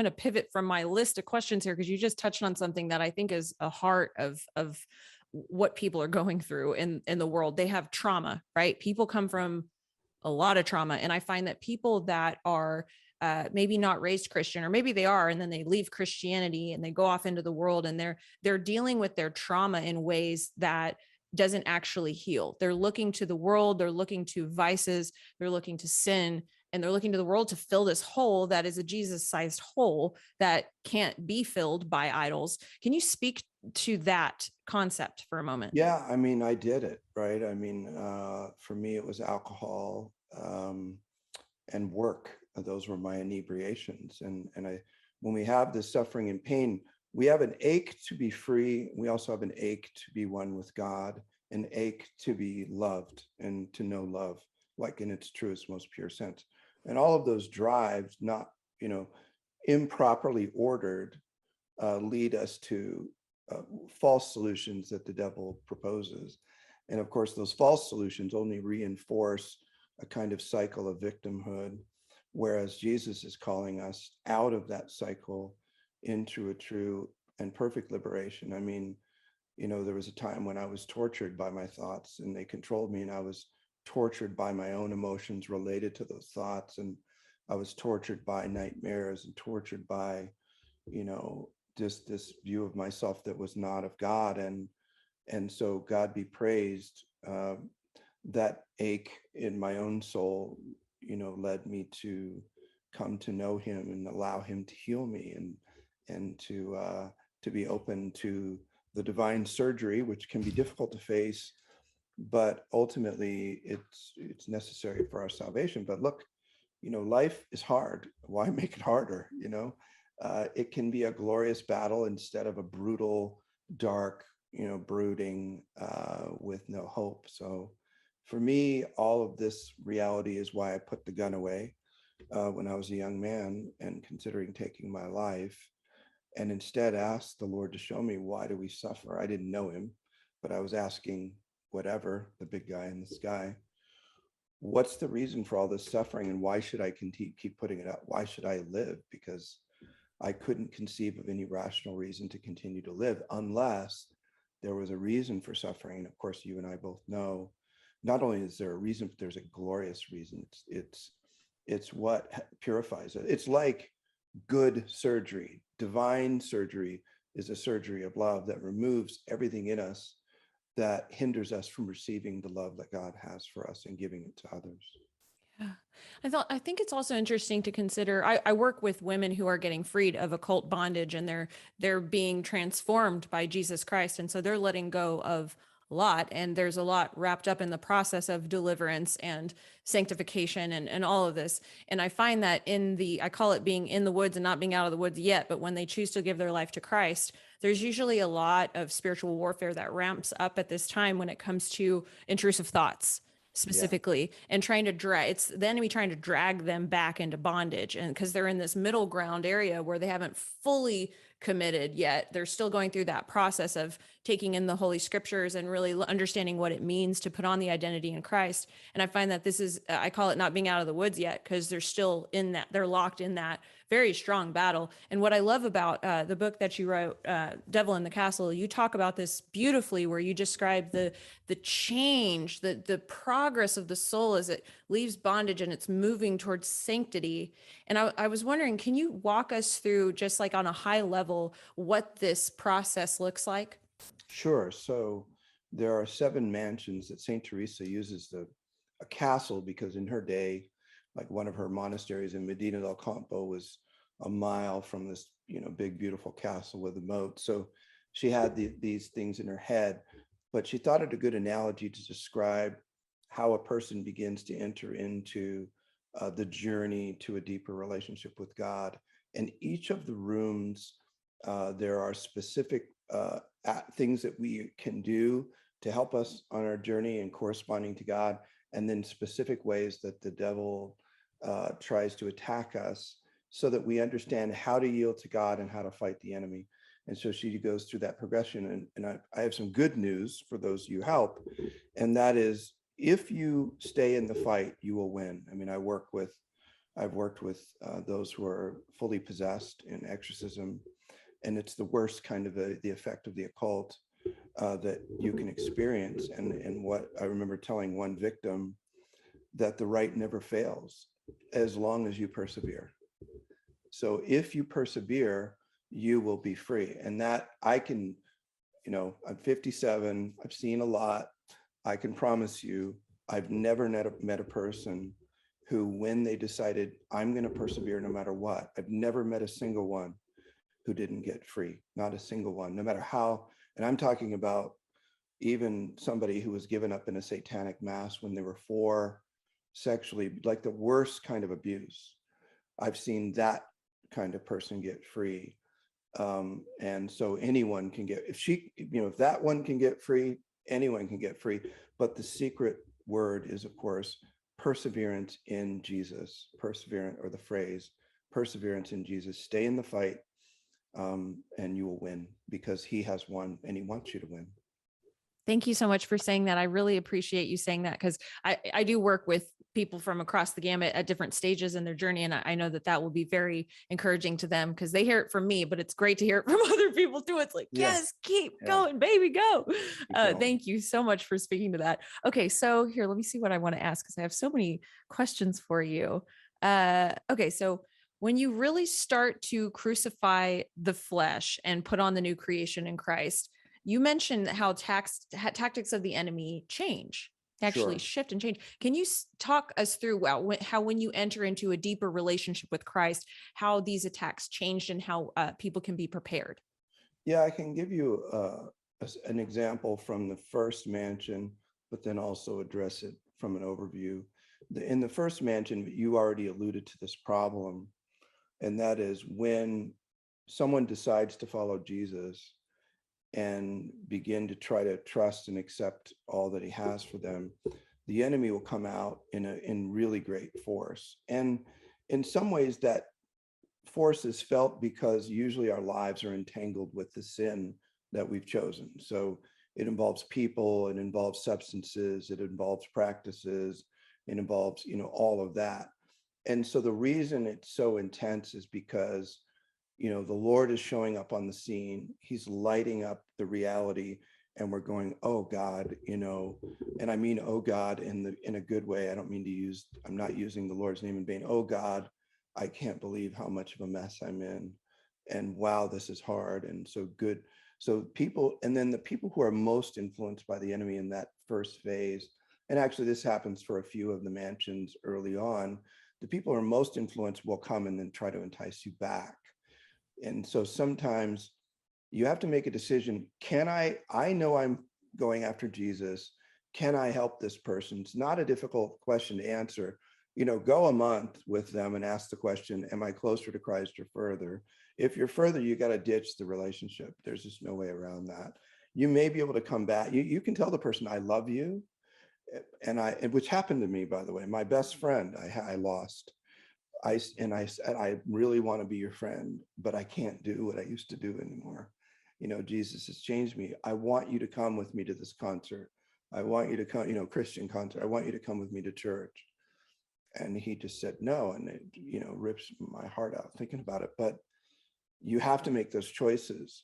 going to pivot from my list of questions here, because you just touched on something that I think is a heart of what people are going through in the world. They have trauma, right? People come from a lot of trauma. And I find that people that are maybe not raised Christian, or maybe they are, and then they leave Christianity and they go off into the world, and they're dealing with their trauma in ways that doesn't actually heal. They're looking to the world, they're looking to vices, they're looking to sin, and they're looking to the world to fill this hole that is a Jesus-sized hole that can't be filled by idols. Can you speak to that concept for a moment? Yeah, I mean, I did it, right? I mean, for me, it was alcohol and work. Those were my inebriations. When we have this suffering and pain, we have an ache to be free. We also have an ache to be one with God, an ache to be loved and to know love, like in its truest, most pure sense. And all of those drives, not, improperly ordered, lead us to false solutions that the devil proposes. And of course, those false solutions only reinforce a kind of cycle of victimhood, whereas Jesus is calling us out of that cycle into a true and perfect liberation. I mean, there was a time when I was tortured by my thoughts and they controlled me, and I was tortured by my own emotions related to those thoughts. And I was tortured by nightmares and tortured by, just this view of myself that was not of God. And so God be praised, that ache in my own soul, led me to come to know him and allow him to heal me, and to be open to the divine surgery, which can be difficult to face, but ultimately it's necessary for our salvation. But look, life is hard. Why make it harder? It can be a glorious battle instead of a brutal, dark, brooding, with no hope. So for me, all of this reality is why I put the gun away when I was a young man and considering taking my life, and instead asked the Lord to show me, why do we suffer? I didn't know him, but I was asking whatever, the big guy in the sky, what's the reason for all this suffering, and why should I keep putting it up? Why should I live? Because I couldn't conceive of any rational reason to continue to live unless there was a reason for suffering. And of course, you and I both know, not only is there a reason, but there's a glorious reason. It's what purifies it. It's like good surgery. Divine surgery is a surgery of love that removes everything in us that hinders us from receiving the love that God has for us and giving it to others. Yeah. I think it's also interesting to consider. I work with women who are getting freed of occult bondage, and they're being transformed by Jesus Christ. And so they're letting go of a lot. And there's a lot wrapped up in the process of deliverance and sanctification and all of this. And I find that I call it being in the woods and not being out of the woods yet, but when they choose to give their life to Christ, there's usually a lot of spiritual warfare that ramps up at this time when it comes to intrusive thoughts Yeah. specifically, and trying to it's the enemy trying to drag them back into bondage. And because they're in this middle ground area where they haven't fully committed yet, they're still going through that process of taking in the Holy Scriptures and really understanding what it means to put on the identity in Christ. And I find that this is, I call it not being out of the woods yet, because they're still in that, they're locked in that very strong battle. And what I love about the book that you wrote, Devil in the Castle, you talk about this beautifully, where you describe the change, the progress of the soul as it leaves bondage and it's moving towards sanctity. And I was wondering, can you walk us through, just like on a high level, what this process looks like? Sure. So there are 7 mansions that Saint Teresa uses, a castle, because in her day, like one of her monasteries in Medina del Campo was a mile from this, big, beautiful castle with a moat. So she had these things in her head, but she thought it a good analogy to describe how a person begins to enter into the journey to a deeper relationship with God. And each of the rooms, there are specific things that we can do to help us on our journey and corresponding to God, and then specific ways that the devil tries to attack us, so that we understand how to yield to God and how to fight the enemy. And so she goes through that progression. And I have some good news for those you help, and that is, if you stay in the fight, you will win. I mean, I work with I've worked with those who are fully possessed in exorcism, and it's the worst kind of the effect of the occult that you can experience. And what I remember telling one victim, that the right never fails as long as you persevere. So if you persevere, you will be free. And that I can, I'm 57, I've seen a lot. I can promise you, I've never met a person who, when they decided I'm going to persevere no matter what, I've never met a single one who didn't get free, not a single one, no matter how. And I'm talking about even somebody who was given up in a satanic mass when they were 4, sexually, like the worst kind of abuse. I've seen that kind of person get free. And so anyone can get, if that one can get free, anyone can get free. But the secret word is, of course, perseverance in Jesus. Perseverance, or the phrase perseverance in Jesus. Stay in the fight, and you will win, because he has won and he wants you to win. Thank you so much for saying that. I really appreciate you saying that, because I do work with people from across the gamut at different stages in their journey. And I know that will be very encouraging to them, because they hear it from me, but it's great to hear it from other people too. It's like, yes, keep going, baby, go. Thank you so much for speaking to that. Okay, so here, let me see what I want to ask, because I have so many questions for you. Okay, so when you really start to crucify the flesh and put on the new creation in Christ, you mentioned how tactics of the enemy change, actually shift and change. Can you talk us through how when you enter into a deeper relationship with Christ, how these attacks changed and how people can be prepared? Yeah, I can give you an example from the first mansion, but then also address it from an overview. In the first mansion, you already alluded to this problem, and that is when someone decides to follow Jesus and begin to try to trust and accept all that he has for them, the enemy will come out in really great force. And in some ways that force is felt because usually our lives are entangled with the sin that we've chosen. So it involves people, it involves substances, it involves practices, it involves, all of that. And so the reason it's so intense is because the Lord is showing up on the scene. He's lighting up the reality, and we're going, oh God, and I mean, oh God, in a good way. I'm not using the Lord's name in vain. Oh God, I can't believe how much of a mess I'm in. And wow, this is hard. And so good. So people, and then the people who are most influenced by the enemy in that first phase, and actually this happens for a few of the mansions early on, the people who are most influenced will come and then try to entice you back. And so sometimes you have to make a decision. I know I'm going after Jesus. Can I help this person? It's not a difficult question to answer. Go a month with them and ask the question, am I closer to Christ or further? If you're further, you got to ditch the relationship. There's just no way around that. You may be able to come back. You can tell the person, I love you. Which happened to me, by the way. My best friend, I lost. I said, I really want to be your friend, but I can't do what I used to do anymore. Jesus has changed me. I want you to come with me to this concert. I want you to come, Christian concert. I want you to come with me to church. And he just said no. And it, rips my heart out thinking about it. But you have to make those choices.